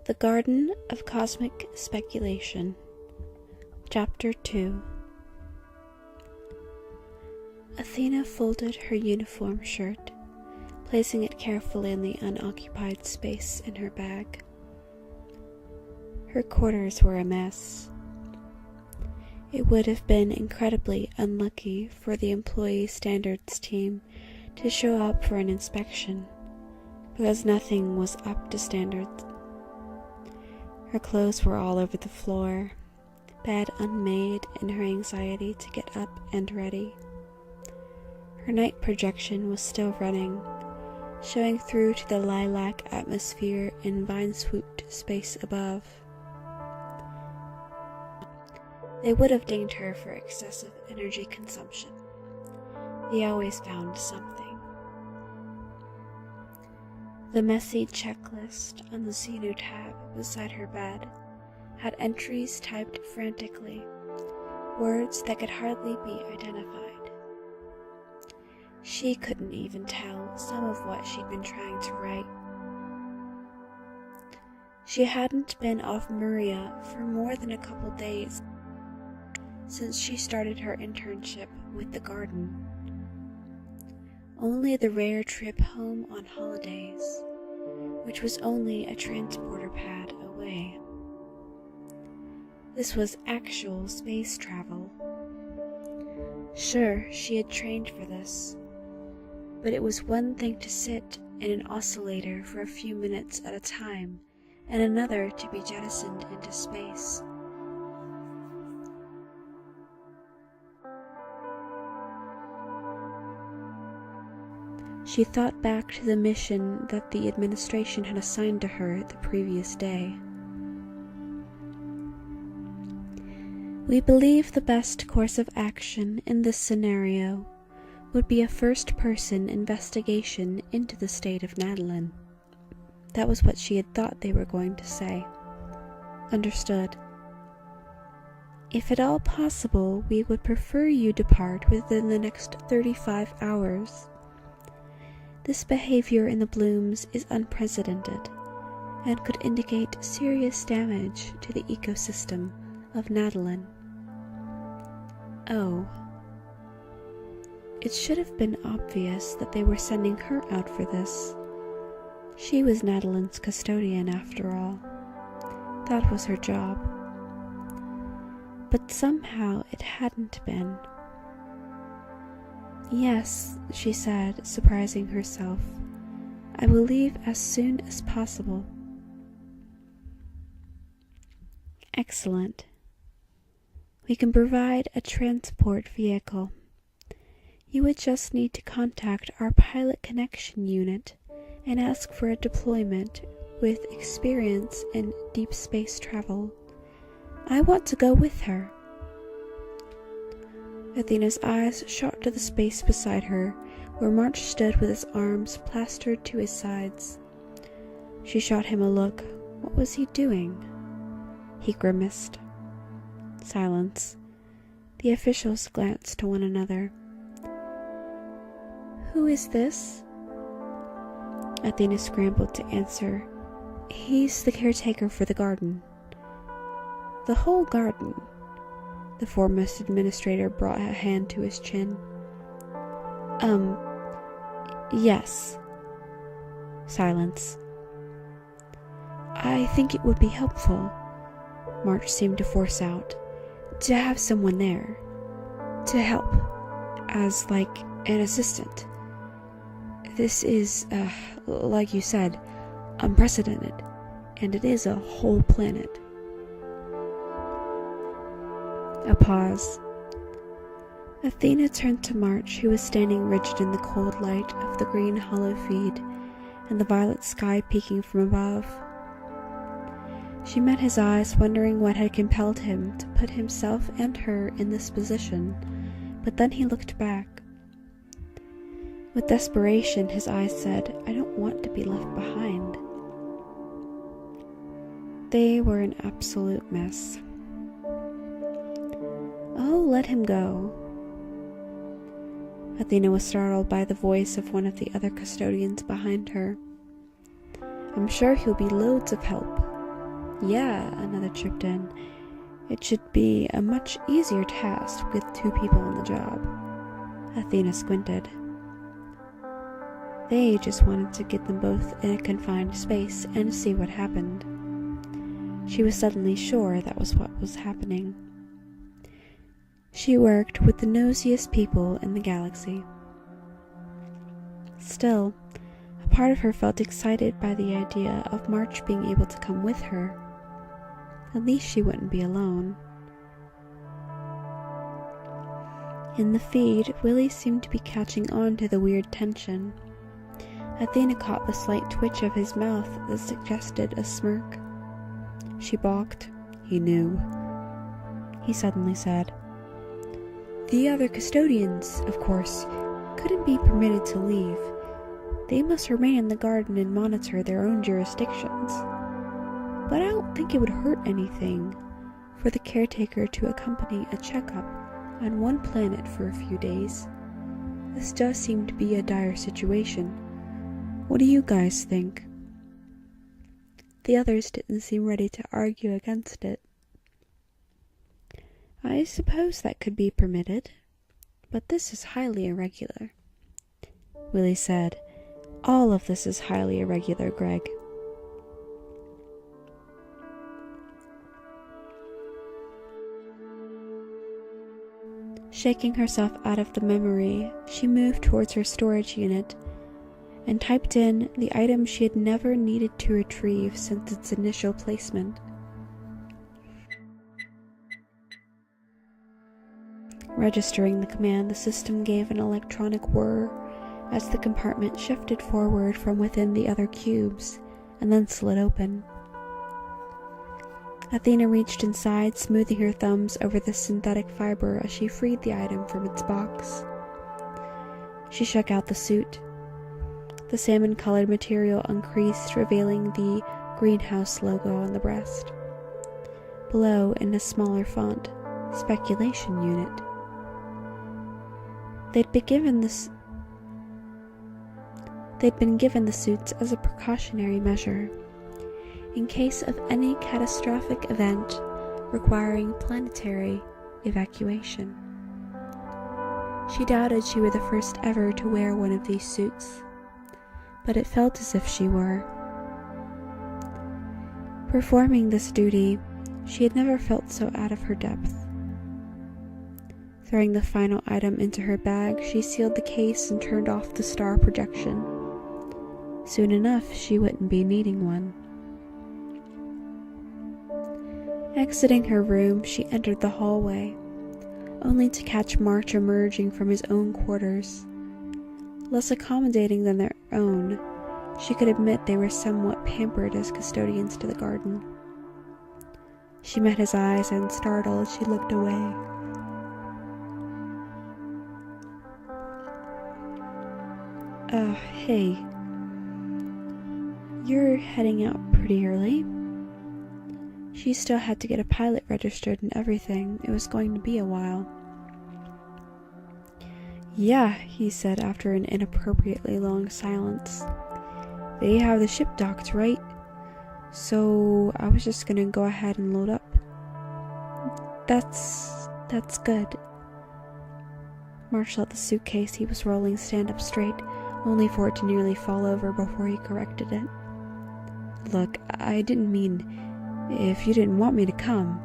The Garden of Cosmic Speculation. Chapter 2. Athena folded her uniform shirt, placing it carefully in the unoccupied space in her bag. Her quarters were a mess. It would have been incredibly unlucky for the employee standards team to show up for an inspection, because nothing was up to standards. Her clothes were all over the floor, bed unmade in her anxiety to get up and ready. Her night projection was still running, showing through to the lilac atmosphere in vine-swooped space above. They would have dinged her for excessive energy consumption. They always found something. The messy checklist on the Xenu tab beside her bed had entries typed frantically, words that could hardly be identified. She couldn't even tell some of what she'd been trying to write. She hadn't been off Maria for more than a couple days since she started her internship with the garden. Only the rare trip home on holidays, which was only a transporter pad away. This was actual space travel. Sure, she had trained for this, but it was one thing to sit in an oscillator for a few minutes at a time, and another to be jettisoned into space. She thought back to the mission that the administration had assigned to her the previous day. We believe the best course of action in this scenario would be a first-person investigation into the state of Madeline. That was what she had thought they were going to say. Understood. If at all possible, we would prefer you depart within the next 35 hours. This behavior in the blooms is unprecedented and could indicate serious damage to the ecosystem of Madeline. Oh. It should have been obvious that they were sending her out for this. She was Madeline's custodian, after all. That was her job. But somehow it hadn't been. Yes, she said, surprising herself. I will leave as soon as possible. Excellent. We can provide a transport vehicle. You would just need to contact our pilot connection unit and ask for a deployment with experience in deep space travel. I want to go with her. Athena's eyes shot to the space beside her, where March stood with his arms plastered to his sides. She shot him a look. What was he doing? He grimaced. Silence. The officials glanced to one another. Who is this? Athena scrambled to answer. He's the caretaker for the garden. The whole garden? The foremost administrator brought a hand to his chin. Yes. Silence. I think it would be helpful, March seemed to force out, to have someone there. To help. As like an assistant. This is, like you said, unprecedented, and it is a whole planet. A pause. Athena turned to March, who was standing rigid in the cold light of the green hollow feed and the violet sky peeking from above. She met his eyes, wondering what had compelled him to put himself and her in this position, but then he looked back. With desperation, his eyes said, I don't want to be left behind. They were an absolute mess. Oh, let him go. Athena was startled by the voice of one of the other custodians behind her. I'm sure he'll be loads of help. Yeah, another chipped in. It should be a much easier task with 2 people on the job. Athena squinted. They just wanted to get them both in a confined space and see what happened. She was suddenly sure that was what was happening. She worked with the nosiest people in the galaxy. Still, a part of her felt excited by the idea of March being able to come with her. At least she wouldn't be alone. In the feed, Willie seemed to be catching on to the weird tension. Athena caught the slight twitch of his mouth that suggested a smirk. She balked. He knew. He suddenly said, "The other custodians, of course, couldn't be permitted to leave. They must remain in the garden and monitor their own jurisdictions. But I don't think it would hurt anything for the caretaker to accompany a checkup on one planet for a few days. This does seem to be a dire situation. What do you guys think?" The others didn't seem ready to argue against it. "I suppose that could be permitted, but this is highly irregular," Willie said. "All of this is highly irregular, Greg." Shaking herself out of the memory, she moved towards her storage unit and typed in the item she had never needed to retrieve since its initial placement. Registering the command, the system gave an electronic whir as the compartment shifted forward from within the other cubes and then slid open. Athena reached inside, smoothing her thumbs over the synthetic fiber as she freed the item from its box. She shook out the suit. The salmon-colored material uncreased, revealing the greenhouse logo on the breast. Below, in a smaller font, "Speculation Unit." They'd been given the suits as a precautionary measure, in case of any catastrophic event requiring planetary evacuation. She doubted she were the first ever to wear one of these suits, but it felt as if she were. Performing this duty, she had never felt so out of her depth. Throwing the final item into her bag, she sealed the case and turned off the star projection. Soon enough, she wouldn't be needing one. Exiting her room, she entered the hallway, only to catch March emerging from his own quarters. Less accommodating than their own, she could admit they were somewhat pampered as custodians to the garden. She met his eyes, and startled, she looked away. Hey. You're heading out pretty early." She still had to get a pilot registered and everything. It was going to be a while. "Yeah," he said after an inappropriately long silence. "They have the ship docked, right? So I was just gonna go ahead and load up." That's good." Marsh let the suitcase he was rolling stand up straight, only for it to nearly fall over before he corrected it. "Look, I didn't mean if you didn't want me to come."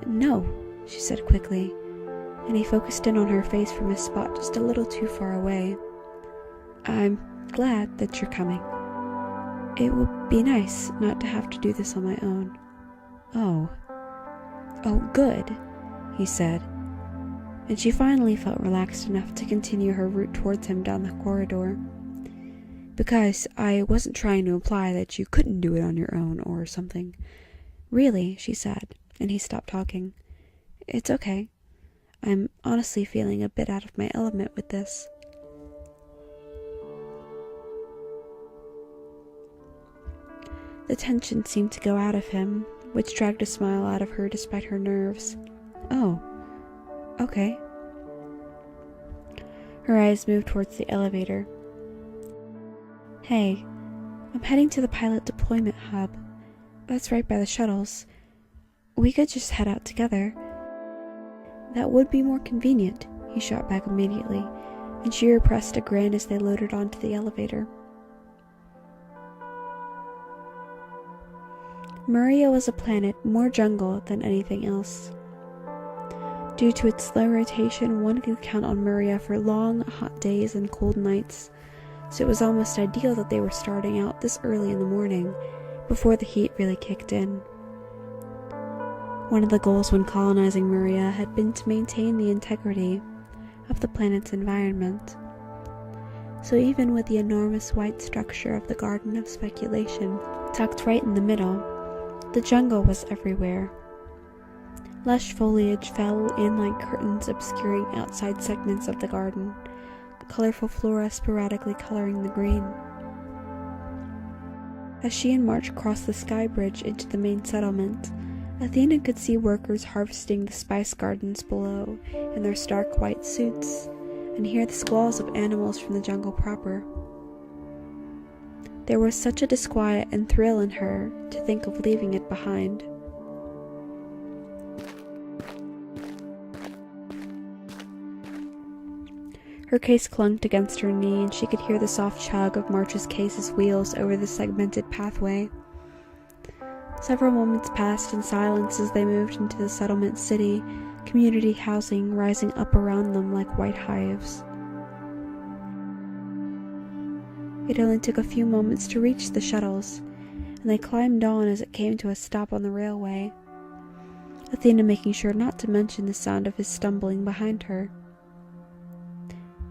"No," she said quickly, and he focused in on her face from a spot just a little too far away. "I'm glad that you're coming. It will be nice not to have to do this on my own." Oh, good," he said, and she finally felt relaxed enough to continue her route towards him down the corridor. "Because I wasn't trying to imply that you couldn't do it on your own or something. Really," she said, and he stopped talking. "It's okay. I'm honestly feeling a bit out of my element with this." The tension seemed to go out of him, which dragged a smile out of her despite her nerves. "Oh, okay." Her eyes moved towards the elevator. "Hey, I'm heading to the pilot deployment hub. That's right by the shuttles. We could just head out together. That would be more convenient, he shot back immediately, and she repressed a grin as they loaded onto the elevator. Maria was a planet more jungle than anything else. Due to its slow rotation, one could count on Maria for long, hot days and cold nights, so it was almost ideal that they were starting out this early in the morning, before the heat really kicked in. One of the goals when colonizing Maria had been to maintain the integrity of the planet's environment. So even with the enormous white structure of the Garden of Speculation tucked right in the middle, the jungle was everywhere. Lush foliage fell in like curtains obscuring outside segments of the garden, colorful flora sporadically coloring the green. As she and March crossed the sky bridge into the main settlement, Athena could see workers harvesting the spice gardens below in their stark white suits, and hear the squalls of animals from the jungle proper. There was such a disquiet and thrill in her to think of leaving it behind. Her case clunked against her knee, and she could hear the soft chug of March's case's wheels over the segmented pathway. Several moments passed in silence as they moved into the settlement city, community housing rising up around them like white hives. It only took a few moments to reach the shuttles, and they climbed on as it came to a stop on the railway, Athena making sure not to mention the sound of his stumbling behind her.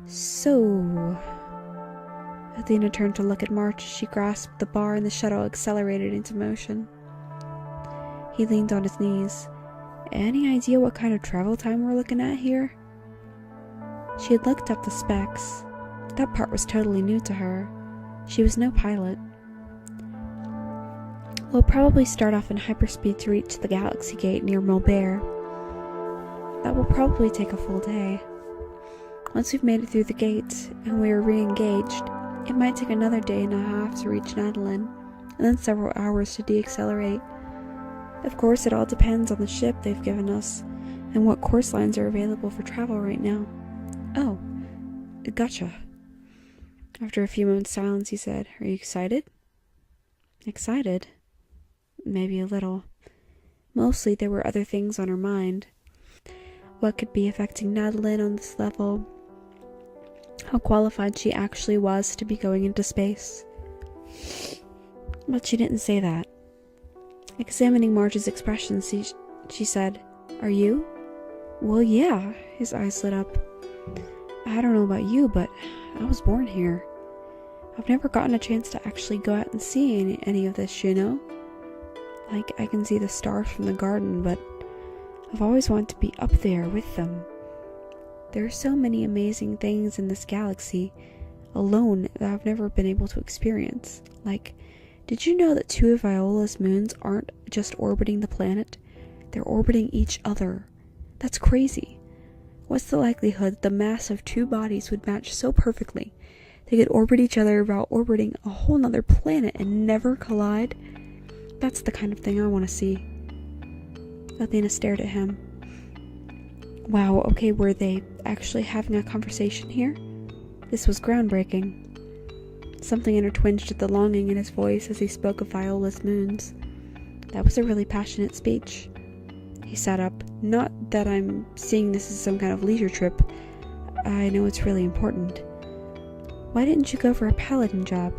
So... Athena turned to look at March as she grasped the bar and the shuttle accelerated into motion. He leaned on his knees. Any idea what kind of travel time we're looking at here? She had looked up the specs. That part was totally new to her. She was no pilot. We'll probably start off in hyperspeed to reach the Galaxy Gate near Mulbert. That will probably take a full day. Once we've made it through the gate and we are re-engaged, it might take another day and a half to reach Nadalin, and then several hours to deaccelerate. Of course, it all depends on the ship they've given us, and what course lines are available for travel right now. Oh, gotcha. After a few moments' silence, he said, Are you excited? Excited? Maybe a little. Mostly there were other things on her mind. What could be affecting Nadalin on this level? How qualified she actually was to be going into space. But she didn't say that. Examining Marge's expression, she said, Are you? Well, yeah. His eyes lit up. I don't know about you, but I was born here. I've never gotten a chance to actually go out and see any of this, you know? Like, I can see the stars from the garden, but I've always wanted to be up there with them. There are so many amazing things in this galaxy alone that I've never been able to experience. Like, did you know that 2 of Viola's moons aren't just orbiting the planet? They're orbiting each other. That's crazy. What's the likelihood that the mass of 2 bodies would match so perfectly they could orbit each other while orbiting a whole nother planet and never collide? That's the kind of thing I want to see. Athena stared at him. Wow, okay, were they actually having a conversation here? This was groundbreaking. Something intertwinged with the longing in his voice as he spoke of Viola's moons. That was a really passionate speech. He sat up. Not that I'm seeing this as some kind of leisure trip. I know it's really important. Why didn't you go for a piloting job?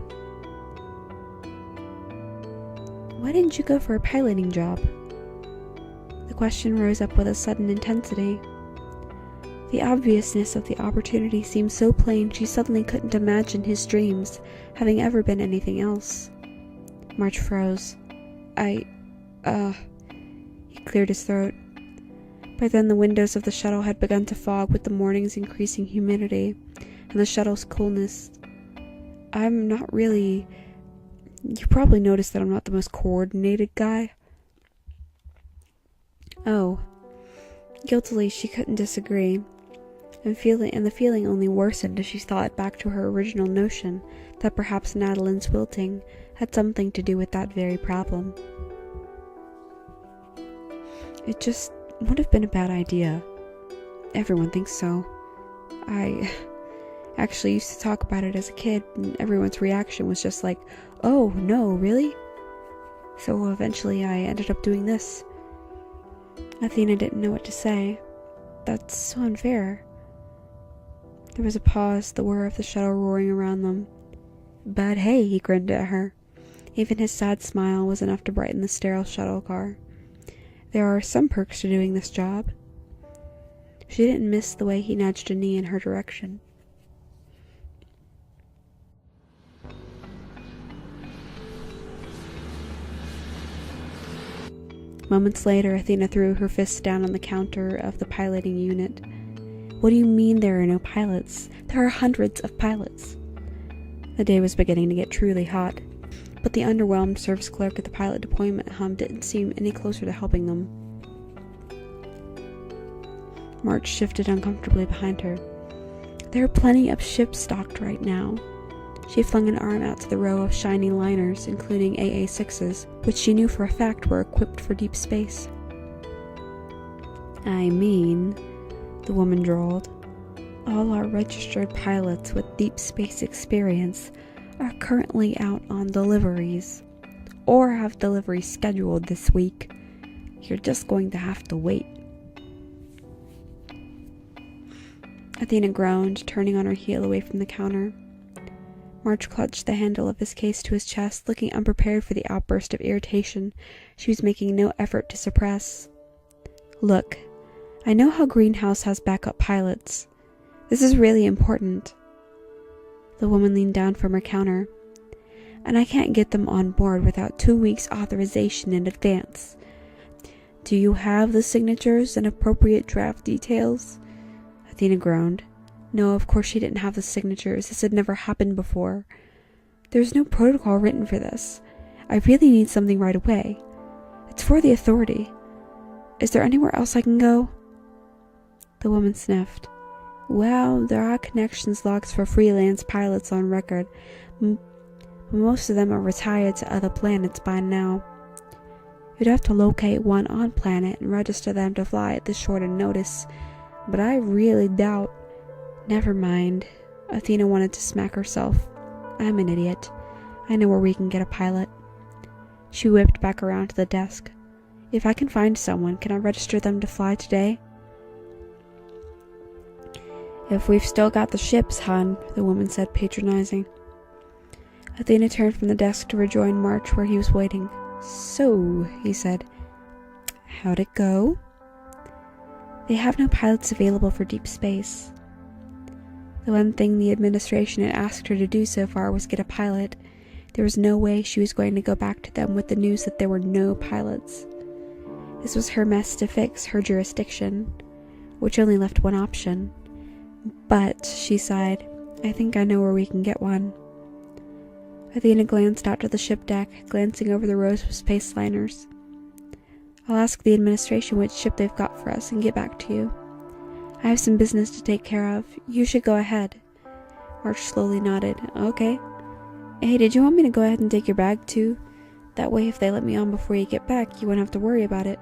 Why didn't you go for a piloting job? The question rose up with a sudden intensity. The obviousness of the opportunity seemed so plain she suddenly couldn't imagine his dreams having ever been anything else. March froze. He cleared his throat. By then the windows of the shuttle had begun to fog with the morning's increasing humidity and the shuttle's coolness. I'm not really... You probably noticed that I'm not the most coordinated guy. Oh. Guiltily, she couldn't disagree. And the feeling only worsened as she thought back to her original notion that perhaps Nadalin's wilting had something to do with that very problem. It just would have been a bad idea. Everyone thinks so. I actually used to talk about it as a kid, and everyone's reaction was just like, oh, no, really? So eventually I ended up doing this. Athena didn't know what to say. That's so unfair. There was a pause, the whir of the shuttle roaring around them. But hey, he grinned at her. Even his sad smile was enough to brighten the sterile shuttle car. There are some perks to doing this job. She didn't miss the way he nudged a knee in her direction. Moments later, Athena threw her fist down on the counter of the piloting unit. What do you mean there are no pilots? There are hundreds of pilots. The day was beginning to get truly hot, but the underwhelmed service clerk at the pilot deployment hub didn't seem any closer to helping them. March shifted uncomfortably behind her. There are plenty of ships stocked right now. She flung an arm out to the row of shiny liners, including AA-6s, which she knew for a fact were equipped for deep space. I mean, the woman drawled, all our registered pilots with deep space experience are currently out on deliveries, or have deliveries scheduled this week. You're just going to have to wait. Athena groaned, turning on her heel away from the counter. March clutched the handle of his case to his chest, looking unprepared for the outburst of irritation she was making no effort to suppress. Look, I know how Greenhouse has backup pilots. This is really important. The woman leaned down from her counter. And I can't get them on board without 2 weeks' authorization in advance. Do you have the signatures and appropriate draft details? Athena groaned. No, of course she didn't have the signatures. This had never happened before. There's no protocol written for this. I really need something right away. It's for the authority. Is there anywhere else I can go? The woman sniffed. Well, there are connections logs for freelance pilots on record, but most of them are retired to other planets by now. You'd have to locate one on planet and register them to fly at this short a notice, but I really doubt. Never mind. Athena wanted to smack herself. I'm an idiot. I know where we can get a pilot. She whipped back around to the desk. If I can find someone, can I register them to fly today? If we've still got the ships, hon, the woman said, patronizing. Athena turned from the desk to rejoin March where he was waiting. So, he said, how'd it go? They have no pilots available for deep space. The one thing the administration had asked her to do so far was get a pilot. There was no way she was going to go back to them with the news that there were no pilots. This was her mess to fix, her jurisdiction, which only left one option. But, she sighed, I think I know where we can get one. Athena glanced out to the ship deck, glancing over the rows of space liners. I'll ask the administration which ship they've got for us and get back to you. I have some business to take care of. You should go ahead. March slowly nodded. Okay. Hey, did you want me to go ahead and take your bag too? That way if they let me on before you get back, you won't have to worry about it.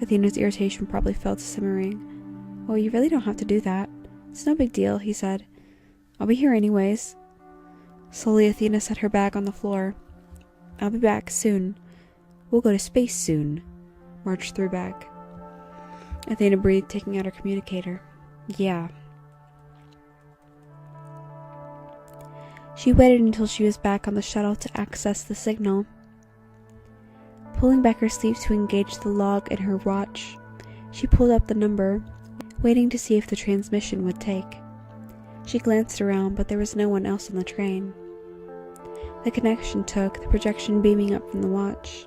Athena's irritation probably fell to simmering. Well, you really don't have to do that. It's no big deal, he said. I'll be here anyways. Slowly, Athena set her bag on the floor. I'll be back soon. We'll go to space soon. March threw back. Athena breathed, taking out her communicator. Yeah. She waited until she was back on the shuttle to access the signal. Pulling back her sleeve to engage the log in her watch, she pulled up the number, waiting to see if the transmission would take. She glanced around, but there was no one else on the train. The connection took, the projection beaming up from the watch.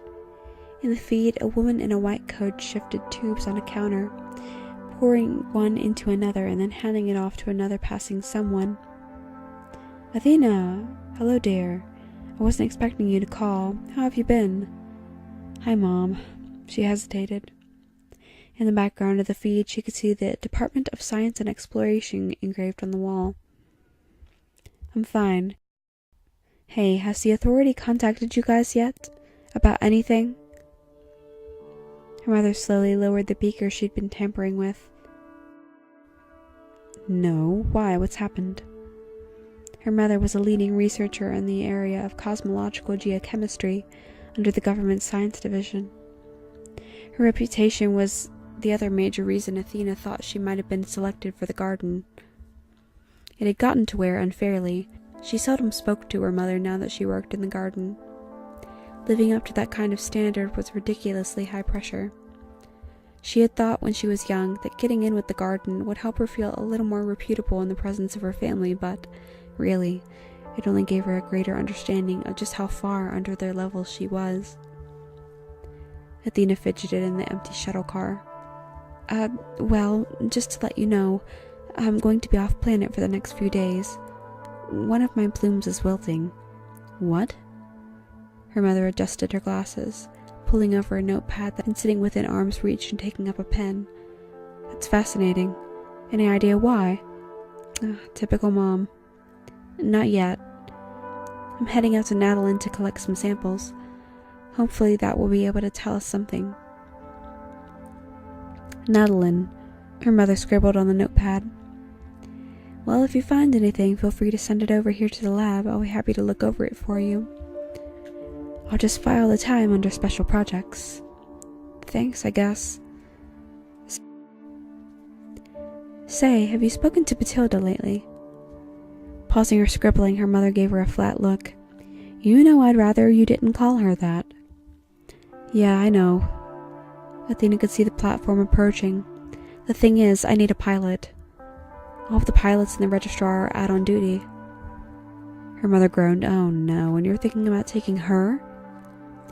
In the feed, a woman in a white coat shifted tubes on a counter, pouring one into another and then handing it off to another passing someone. Athena! Hello, dear. I wasn't expecting you to call. How have you been? Hi, Mom. She hesitated. In the background of the feed, she could see the Department of Science and Exploration engraved on the wall. I'm fine. Hey, has the authority contacted you guys yet? About anything? Her mother slowly lowered the beaker she'd been tampering with. No, why? What's happened? Her mother was a leading researcher in the area of cosmological geochemistry under the government science division. Her reputation was the other major reason Athena thought she might have been selected for the garden. It had gotten to where, unfairly, she seldom spoke to her mother now that she worked in the garden. Living up to that kind of standard was ridiculously high pressure. She had thought when she was young that getting in with the garden would help her feel a little more reputable in the presence of her family, but really, it only gave her a greater understanding of just how far under their level she was. Athena fidgeted in the empty shuttle car. Well, just to let you know, I'm going to be off planet for the next few days. One of my blooms is wilting. What? Her mother adjusted her glasses, pulling over a notepad and sitting within arm's reach and taking up a pen. That's fascinating. Any idea why? Typical mom. Not yet. I'm heading out to Natalin to collect some samples. Hopefully that will be able to tell us something. Natalin, her mother scribbled on the notepad. Well, if you find anything, feel free to send it over here to the lab. I'll be happy to look over it for you. I'll just file the time under special projects. Thanks, I guess. Say, have you spoken to Batilda lately? Pausing her scribbling, her mother gave her a flat look. You know I'd rather you didn't call her that. Yeah, I know. Athena could see the platform approaching. The thing is, I need a pilot. All of the pilots in the registrar are out on duty. Her mother groaned. Oh no, and you're thinking about taking her?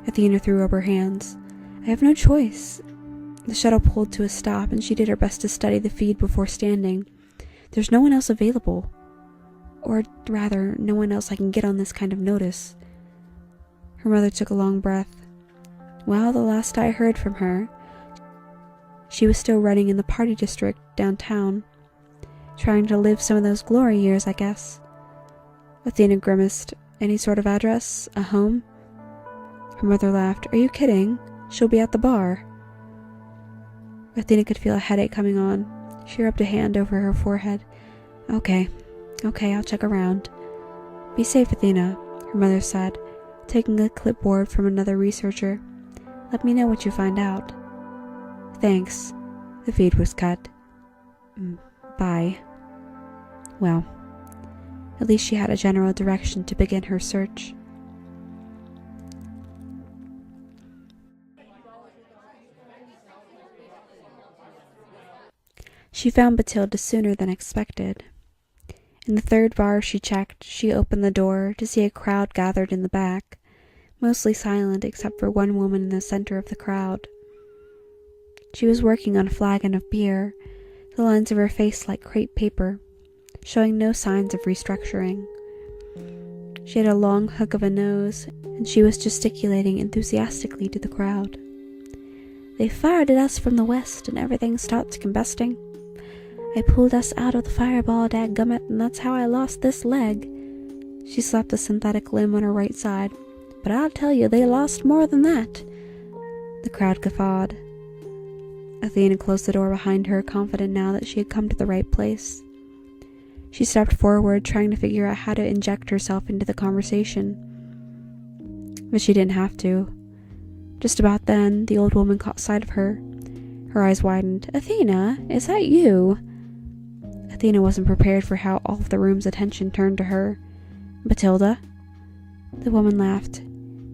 Athena threw up her hands. I have no choice. The shuttle pulled to a stop, and she did her best to study the feed before standing. There's no one else available. Or rather, no one else I can get on this kind of notice. Her mother took a long breath. Well, the last I heard from her, she was still running in the party district downtown, trying to live some of those glory years, I guess. Athena grimaced. Any sort of address? A home? Her mother laughed. Are you kidding? She'll be at the bar. Athena could feel a headache coming on. She rubbed a hand over her forehead. Okay, I'll check around. Be safe, Athena, her mother said, taking a clipboard from another researcher. Let me know what you find out. Thanks. The feed was cut. Bye. Well, at least she had a general direction to begin her search. She found Batilda sooner than expected. In the third bar she checked, she opened the door to see a crowd gathered in the back, mostly silent except for one woman in the center of the crowd. She was working on a flagon of beer, the lines of her face like crepe paper, showing no signs of restructuring. She had a long hook of a nose, and she was gesticulating enthusiastically to the crowd. They fired at us from the west, and everything stopped combusting. I pulled us out of the fireball, dadgummit, and that's how I lost this leg. She slapped a synthetic limb on her right side. But I'll tell you, they lost more than that. The crowd guffawed. Athena closed the door behind her, confident now that she had come to the right place. She stepped forward, trying to figure out how to inject herself into the conversation. But she didn't have to. Just about then, the old woman caught sight of her. Her eyes widened. Athena, is that you? Athena wasn't prepared for how all of the room's attention turned to her. Batilda? The woman laughed.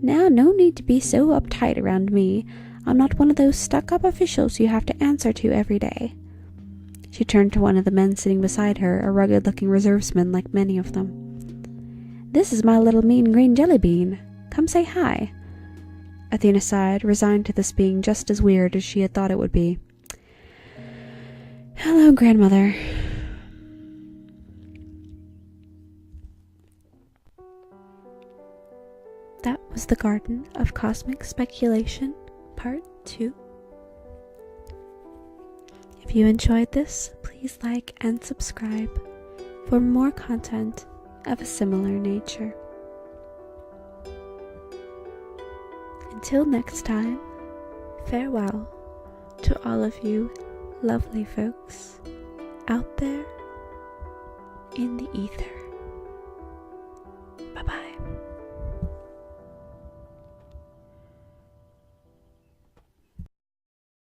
Now, no need to be so uptight around me. I'm not one of those stuck-up officials you have to answer to every day. She turned to one of the men sitting beside her, a rugged-looking reservesman like many of them. This is my little mean green jelly bean. Come say hi. Athena sighed, resigned to this being just as weird as she had thought it would be. Hello, grandmother. That was The Garden of Cosmic Speculation, Part 2. If you enjoyed this, please like and subscribe for more content of a similar nature. Until next time, farewell. to all of you lovely folks out there in the ether. Bye-bye.